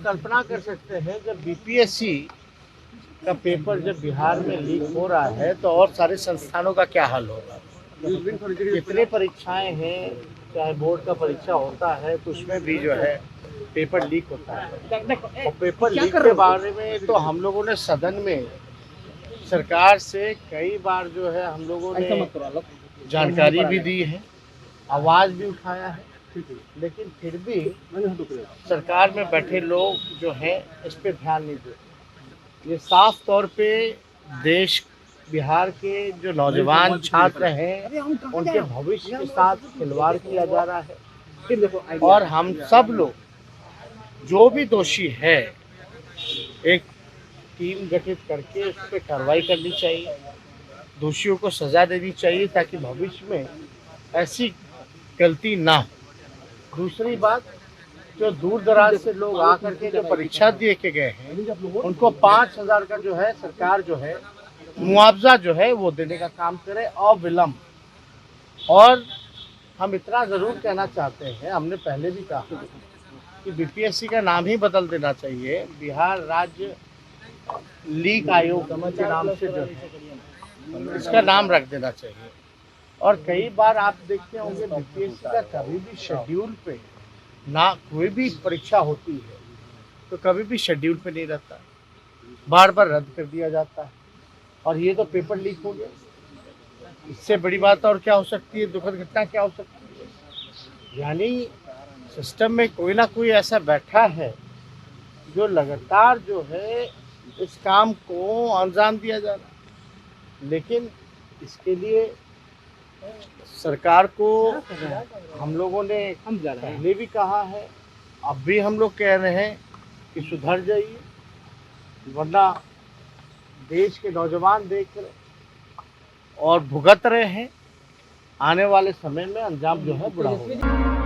आप कल्पना कर सकते हैं जब बीपीएससी का पेपर जब बिहार में लीक हो रहा है तो और सारे संस्थानों का क्या हाल होगा। कितने परीक्षाएं हैं, चाहे बोर्ड का परीक्षा होता है तो उसमें भी जो है पेपर लीक होता है। और पेपर लीक के बारे में तो हम लोगों ने सदन में सरकार से कई बार जो है हम लोगों ने जानकारी भी दी है, आवाज़ भी उठाया है, लेकिन फिर भी सरकार में बैठे लोग जो हैं इस पे ध्यान नहीं देते। ये साफ तौर पे देश बिहार के जो नौजवान छात्र हैं उनके भविष्य के साथ खिलवाड़ किया जा रहा है। और हम सब लोग जो भी दोषी है एक टीम गठित करके उस पर कार्रवाई करनी चाहिए, दोषियों को सजा देनी चाहिए ताकि भविष्य में ऐसी गलती ना हो। दूसरी बात, जो दूर दराज से लोग आकर के जो परीक्षा दे के गए हैं उनको 5,000 का जो है सरकार जो है मुआवजा जो है वो देने का काम करे अविलंब। और हम इतना ज़रूर कहना चाहते हैं, हमने पहले भी कहा कि बीपीएससी का नाम ही बदल देना चाहिए, बिहार राज्य लीक आयोग के नाम से जो है इसका नाम रख देना चाहिए। और कई बार आप देखते होंगे बीपीएससी का कभी भी शेड्यूल पे ना कोई भी परीक्षा होती है तो कभी भी शेड्यूल पे नहीं रहता, बार बार रद्द कर दिया जाता है। और ये तो पेपर लीक हो गया, इससे बड़ी बात और क्या हो सकती है, दुखद घटना क्या हो सकती है। यानी सिस्टम में कोई ना कोई ऐसा बैठा है जो लगातार जो है इस काम को अंजाम दिया जा रहा है। लेकिन इसके लिए सरकार को हम लोगों ने पहले भी कहा है, अब भी हम लोग कह रहे हैं कि सुधर जाइए, वरना देश के नौजवान देख रहे और भुगत रहे हैं, आने वाले समय में अंजाम जो है बुरा होगा।